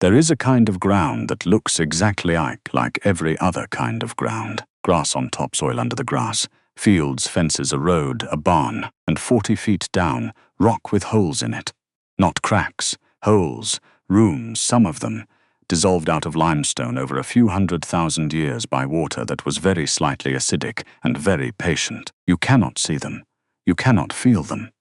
There is a kind of ground that looks exactly like every other kind of ground. Grass on topsoil under the grass, fields, fences, a road, a barn, and 40 feet down, rock with holes in it. Not cracks, holes, rooms, some of them, dissolved out of limestone over a few 100,000 years by water that was very slightly acidic and very patient. You cannot see them. You cannot feel them.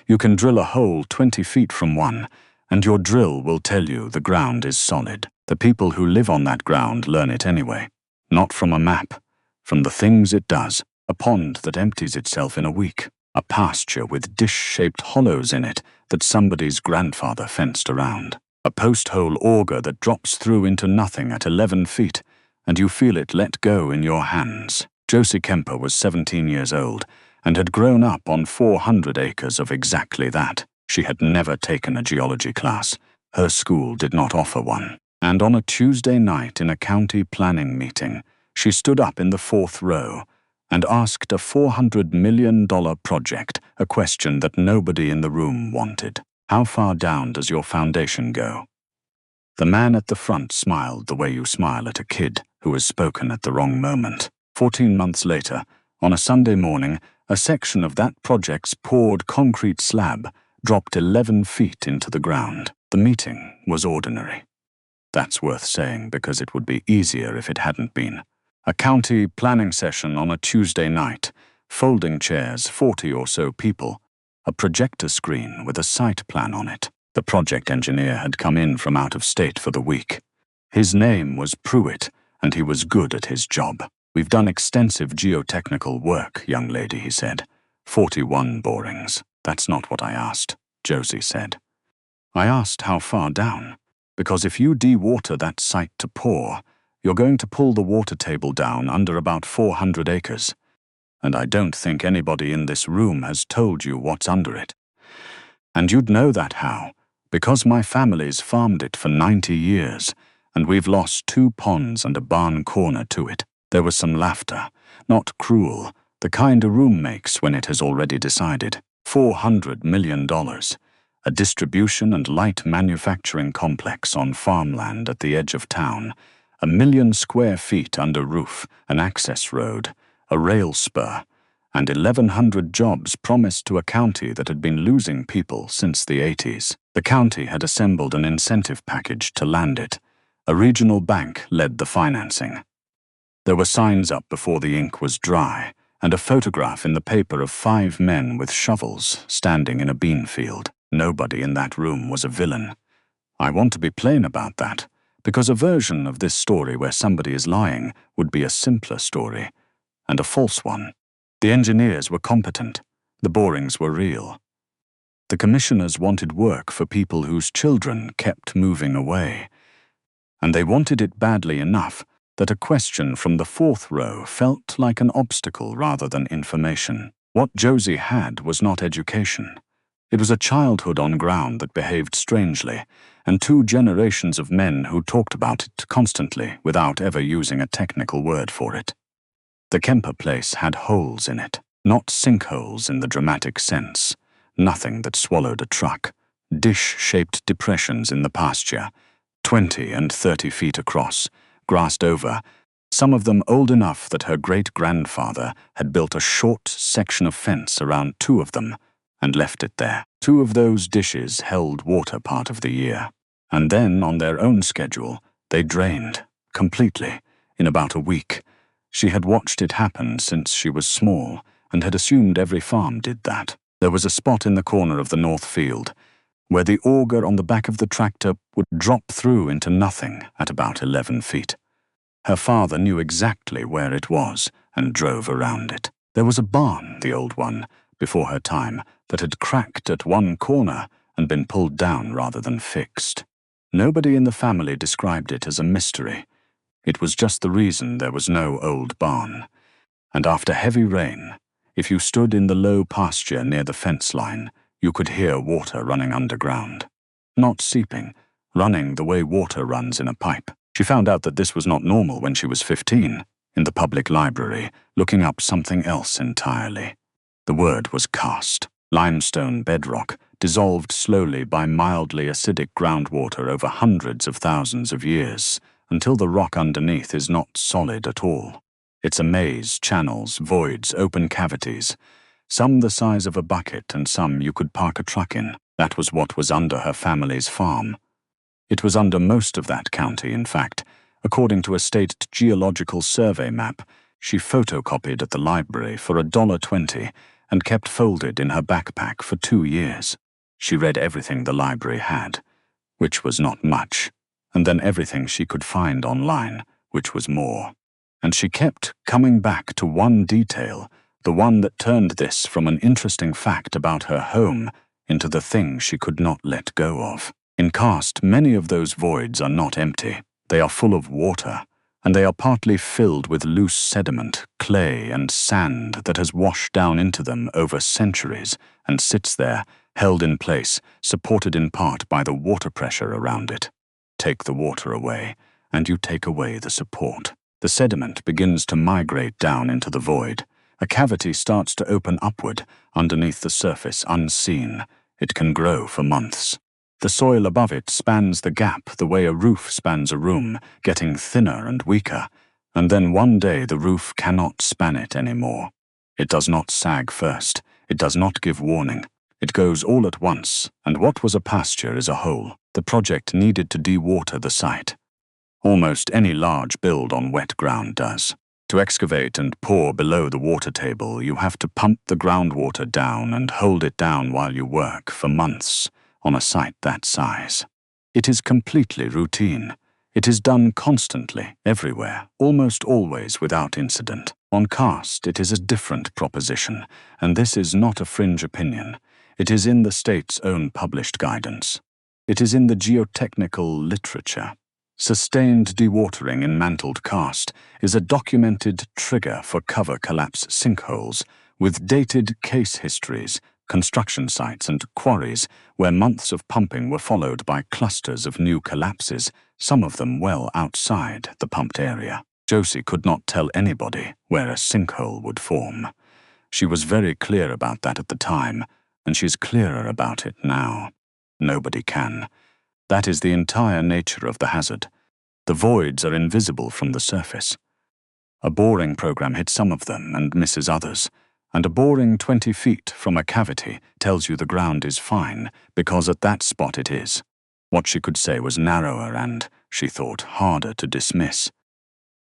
You can drill a hole 20 feet from one, and your drill will tell you the ground is solid. The people who live on that ground learn it anyway. Not from a map, from the things it does. A pond that empties itself in a week. A pasture with dish-shaped hollows in it that somebody's grandfather fenced around. A post-hole auger that drops through into nothing at 11 feet, and you feel it let go in your hands. Josie Kemper was 17 years old and had grown up on 400 acres of exactly that. She had never taken a geology class. Her school did not offer one. And on a Tuesday night in a county planning meeting, she stood up in the 4th row and asked a $400 million project a question that nobody in the room wanted. How far down does your foundation go? The man at the front smiled the way you smile at a kid who has spoken at the wrong moment. 14 months later, on a Sunday morning, a section of that project's poured concrete slab dropped 11 feet into the ground. The meeting was ordinary. That's worth saying because it would be easier if it hadn't been. A county planning session on a Tuesday night, folding chairs, 40 or so people, a projector screen with a site plan on it. The project engineer had come in from out of state for the week. His name was Pruitt, and he was good at his job. We've done extensive geotechnical work, young lady, he said. 41 borings. That's not what I asked, Josie said. I asked how far down, because if you dewater that site to pour, you're going to pull the water table down under about 400 acres. And I don't think anybody in this room has told you what's under it. And you'd know that how? Because my family's farmed it for 90 years, and we've lost 2 ponds and a barn corner to it. There was some laughter, not cruel, the kind a room makes when it has already decided. $400 million. A distribution and light manufacturing complex on farmland at the edge of town. 1 million square feet under roof, an access road, a rail spur, and 1,100 jobs promised to a county that had been losing people since the 80s. The county had assembled an incentive package to land it. A regional bank led the financing. There were signs up before the ink was dry, and a photograph in the paper of 5 men with shovels standing in a bean field. Nobody in that room was a villain. I want to be plain about that, because a version of this story where somebody is lying would be a simpler story, and a false one. The engineers were competent. The borings were real. The commissioners wanted work for people whose children kept moving away, and they wanted it badly enough that a question from the 4th row felt like an obstacle rather than information. What Josie had was not education. It was a childhood on ground that behaved strangely, and 2 generations of men who talked about it constantly without ever using a technical word for it. The Kemper place had holes in it, not sinkholes in the dramatic sense, nothing that swallowed a truck, dish-shaped depressions in the pasture, 20 and 30 feet across, grassed over, some of them old enough that her great-grandfather had built a short section of fence around 2 of them and left it there. 2 of those dishes held water part of the year, and then, on their own schedule, they drained, completely, in about a week. She had watched it happen since she was small and had assumed every farm did that. There was a spot in the corner of the north field where the auger on the back of the tractor would drop through into nothing at about 11 feet. Her father knew exactly where it was and drove around it. There was a barn, the old one, before her time, that had cracked at one corner and been pulled down rather than fixed. Nobody in the family described it as a mystery. It was just the reason there was no old barn. And after heavy rain, if you stood in the low pasture near the fence line, you could hear water running underground. Not seeping, running the way water runs in a pipe. She found out that this was not normal when she was 15, in the public library, looking up something else entirely. The word was karst. Limestone bedrock, dissolved slowly by mildly acidic groundwater over hundreds of thousands of years, until the rock underneath is not solid at all. It's a maze, channels, voids, open cavities, some the size of a bucket and some you could park a truck in. That was what was under her family's farm. It was under most of that county, in fact. According to a state geological survey map, she photocopied at the library for $1.20 and kept folded in her backpack for 2 years. She read everything the library had, which was not much, and then everything she could find online, which was more. And she kept coming back to one detail, the one that turned this from an interesting fact about her home into the thing she could not let go of. In karst, many of those voids are not empty. They are full of water, and they are partly filled with loose sediment, clay, and sand that has washed down into them over centuries and sits there, held in place, supported in part by the water pressure around it. Take the water away, and you take away the support. The sediment begins to migrate down into the void. A cavity starts to open upward, underneath the surface, unseen. It can grow for months. The soil above it spans the gap the way a roof spans a room, getting thinner and weaker, and then one day the roof cannot span it anymore. It does not sag first. It does not give warning. It goes all at once, and what was a pasture is a hole. The project needed to dewater the site. Almost any large build on wet ground does. To excavate and pour below the water table, you have to pump the groundwater down and hold it down while you work for months on a site that size. It is completely routine. It is done constantly, everywhere, almost always without incident. On karst, it is a different proposition, and this is not a fringe opinion. It is in the state's own published guidance. It is in the geotechnical literature. Sustained dewatering in mantled karst is a documented trigger for cover collapse sinkholes with dated case histories, construction sites and quarries where months of pumping were followed by clusters of new collapses, some of them well outside the pumped area. Josie could not tell anybody where a sinkhole would form. She was very clear about that at the time, and she's clearer about it now. Nobody can. That is the entire nature of the hazard. The voids are invisible from the surface. A boring program hits some of them and misses others, and a boring 20 feet from a cavity tells you the ground is fine, because at that spot it is. What she could say was narrower and, she thought, harder to dismiss.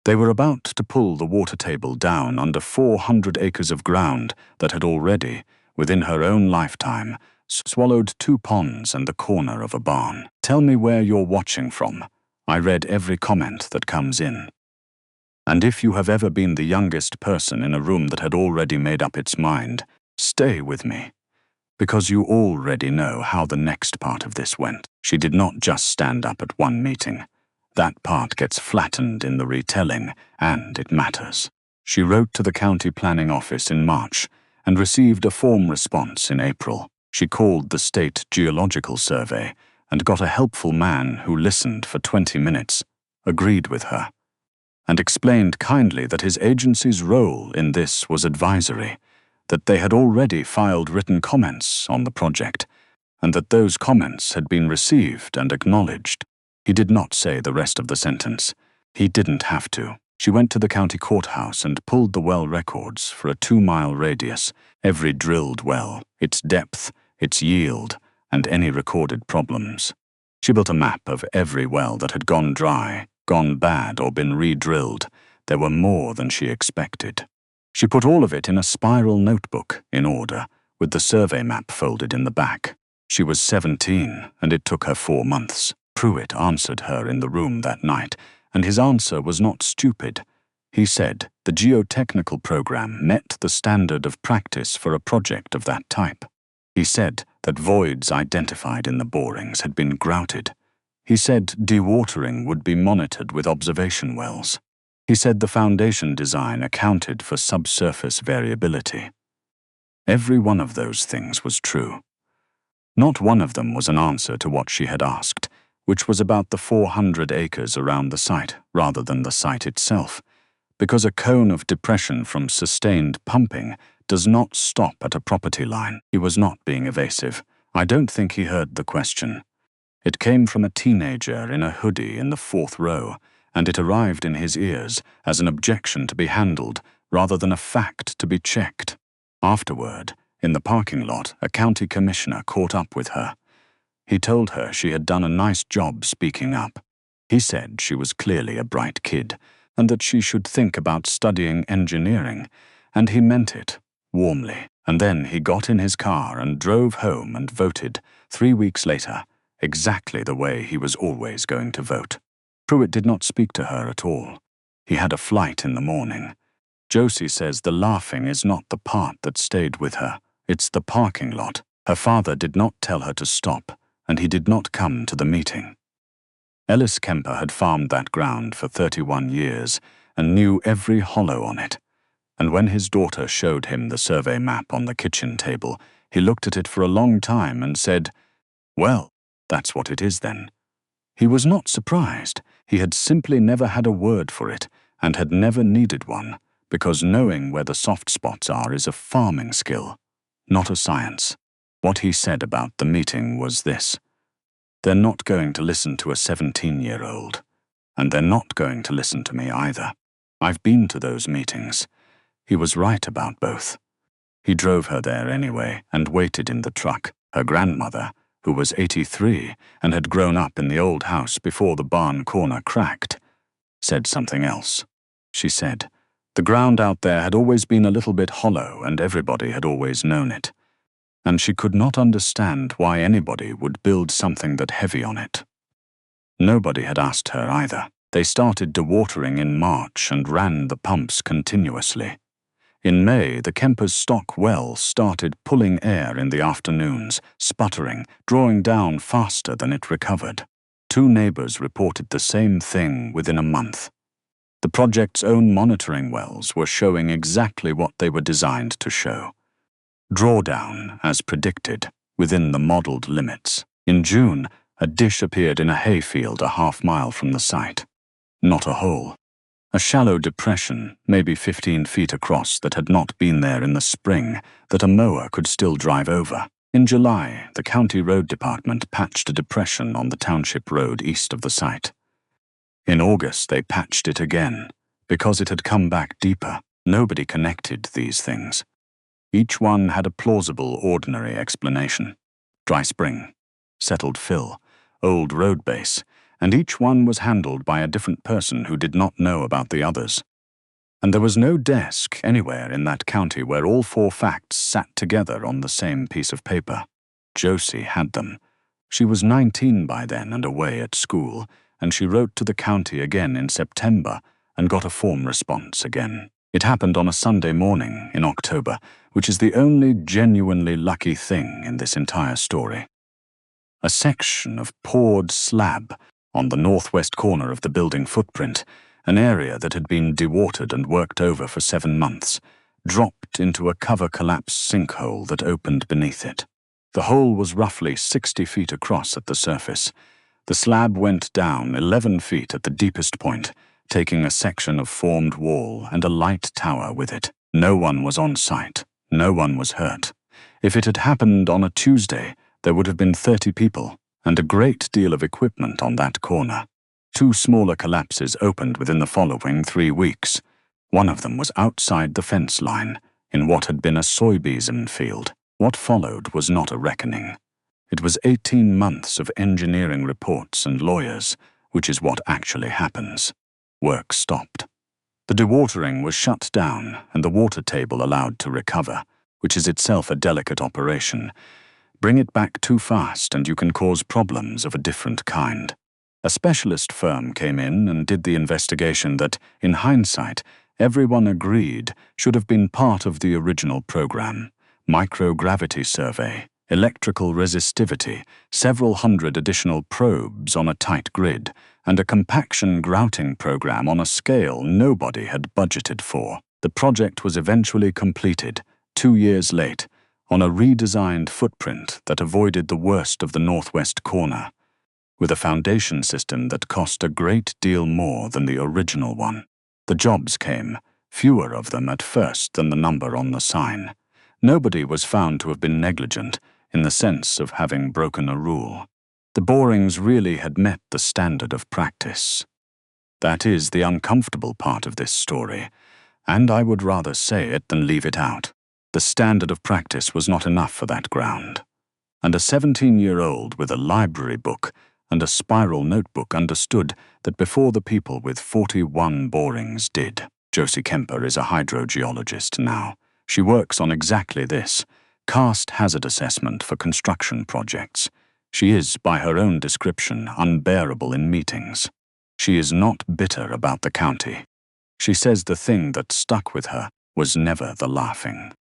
They were about to pull the water table down under 400 acres of ground that had already, within her own lifetime, swallowed 2 ponds and the corner of a barn. Tell me where you're watching from. I read every comment that comes in. And if you have ever been the youngest person in a room that had already made up its mind, stay with me, because you already know how the next part of this went. She did not just stand up at one meeting. That part gets flattened in the retelling, and it matters. She wrote to the county planning office in March and received a form response in April. She called the state geological survey and got a helpful man who listened for 20 minutes, agreed with her, and explained kindly that his agency's role in this was advisory, that they had already filed written comments on the project, and that those comments had been received and acknowledged. He did not say the rest of the sentence. He didn't have to. She went to the county courthouse and pulled the well records for a 2-mile radius, every drilled well, its depth, its yield, and any recorded problems. She built a map of every well that had gone dry, gone bad, or been re-drilled. There were more than she expected. She put all of it in a spiral notebook, in order, with the survey map folded in the back. She was 17, and it took her 4 months. Pruitt answered her in the room that night, and his answer was not stupid. He said the geotechnical program met the standard of practice for a project of that type. He said that voids identified in the borings had been grouted. He said dewatering would be monitored with observation wells. He said the foundation design accounted for subsurface variability. Every one of those things was true. Not one of them was an answer to what she had asked, which was about the 400 acres around the site rather than the site itself, because a cone of depression from sustained pumping does not stop at a property line. He was not being evasive. I don't think he heard the question. It came from a teenager in a hoodie in the 4th row, and it arrived in his ears as an objection to be handled rather than a fact to be checked. Afterward, in the parking lot, a county commissioner caught up with her. He told her she had done a nice job speaking up. He said she was clearly a bright kid, and that she should think about studying engineering, and he meant it, warmly. And then he got in his car and drove home and voted, 3 weeks later, exactly the way he was always going to vote. Pruitt did not speak to her at all. He had a flight in the morning. Josie says the laughing is not the part that stayed with her. It's the parking lot. Her father did not tell her to stop, and he did not come to the meeting. Ellis Kemper had farmed that ground for 31 years and knew every hollow on it. And when his daughter showed him the survey map on the kitchen table, he looked at it for a long time and said, "Well, that's what it is then." He was not surprised. He had simply never had a word for it and had never needed one, because knowing where the soft spots are is a farming skill, not a science. What he said about the meeting was this: they're not going to listen to a 17-year-old, and they're not going to listen to me either. I've been to those meetings. He was right about both. He drove her there anyway and waited in the truck. Her grandmother, who was 83 and had grown up in the old house before the barn corner cracked, said something else. She said, the ground out there had always been a little bit hollow and everybody had always known it. And she could not understand why anybody would build something that heavy on it. Nobody had asked her either. They started dewatering in March and ran the pumps continuously. In May, the Kempers' stock well started pulling air in the afternoons, sputtering, drawing down faster than it recovered. 2 neighbors reported the same thing within a month. The project's own monitoring wells were showing exactly what they were designed to show. Drawdown, as predicted, within the modeled limits. In June, a dish appeared in a hayfield a half-mile from the site. Not a hole. A shallow depression, maybe 15 feet across, that had not been there in the spring, that a mower could still drive over. In July, the county road department patched a depression on the township road east of the site. In August, they patched it again, because it had come back deeper. Nobody connected these things. Each one had a plausible, ordinary explanation. Dry spring, settled fill, old road base, and each one was handled by a different person who did not know about the others. And there was no desk anywhere in that county where all 4 facts sat together on the same piece of paper. Josie had them. She was 19 by then and away at school, and she wrote to the county again in September and got a form response again. It happened on a Sunday morning in October, which is the only genuinely lucky thing in this entire story. A section of poured slab on the northwest corner of the building footprint, an area that had been dewatered and worked over for 7 months, dropped into a cover-collapse sinkhole that opened beneath it. The hole was roughly 60 feet across at the surface. The slab went down 11 feet at the deepest point, taking a section of formed wall and a light tower with it. No one was on site. No one was hurt. If it had happened on a Tuesday, there would have been 30 people and a great deal of equipment on that corner. 2 smaller collapses opened within the following 3 weeks. One of them was outside the fence line, in what had been a soybean field. What followed was not a reckoning. It was 18 months of engineering reports and lawyers, which is what actually happens. Work stopped. The dewatering was shut down and the water table allowed to recover, which is itself a delicate operation. Bring it back too fast and you can cause problems of a different kind. A specialist firm came in and did the investigation that, in hindsight, everyone agreed should have been part of the original program. Microgravity survey, electrical resistivity, several hundred additional probes on a tight grid, and a compaction grouting program on a scale nobody had budgeted for. The project was eventually completed, 2 years late, on a redesigned footprint that avoided the worst of the northwest corner, with a foundation system that cost a great deal more than the original one. The jobs came, fewer of them at first than the number on the sign. Nobody was found to have been negligent in the sense of having broken a rule. The borings really had met the standard of practice. That is the uncomfortable part of this story, and I would rather say it than leave it out. The standard of practice was not enough for that ground. And a 17-year-old with a library book and a spiral notebook understood that before the people with 41 borings did. Josie Kemper is a hydrogeologist now. She works on exactly this, karst hazard assessment for construction projects. She is, by her own description, unbearable in meetings. She is not bitter about the county. She says the thing that stuck with her was never the laughing.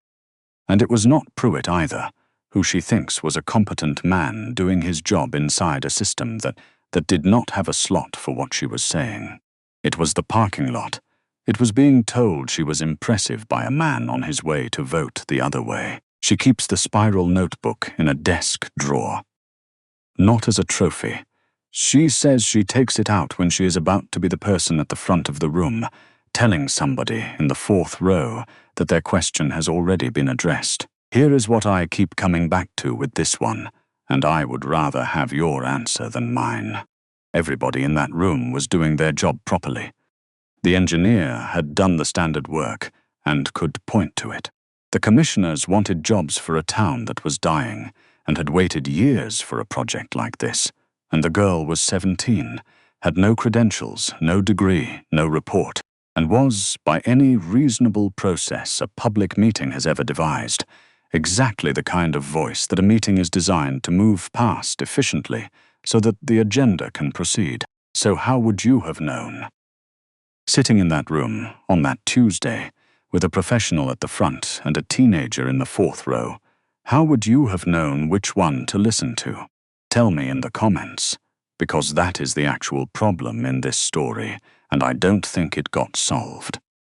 And it was not Pruitt either, who she thinks was a competent man doing his job inside a system that did not have a slot for what she was saying. It was the parking lot. It was being told she was impressive by a man on his way to vote the other way. She keeps the spiral notebook in a desk drawer. Not as a trophy. She says she takes it out when she is about to be the person at the front of the room, telling somebody in the 4th row that their question has already been addressed. Here is what I keep coming back to with this one, and I would rather have your answer than mine. Everybody in that room was doing their job properly. The engineer had done the standard work and could point to it. The commissioners wanted jobs for a town that was dying and had waited years for a project like this, and the girl was 17, had no credentials, no degree, no report, and was, by any reasonable process a public meeting has ever devised, exactly the kind of voice that a meeting is designed to move past efficiently so that the agenda can proceed. So how would you have known? Sitting in that room on that Tuesday, with a professional at the front and a teenager in the 4th row, how would you have known which one to listen to? Tell me in the comments, because that is the actual problem in this story, and I don't think it got solved.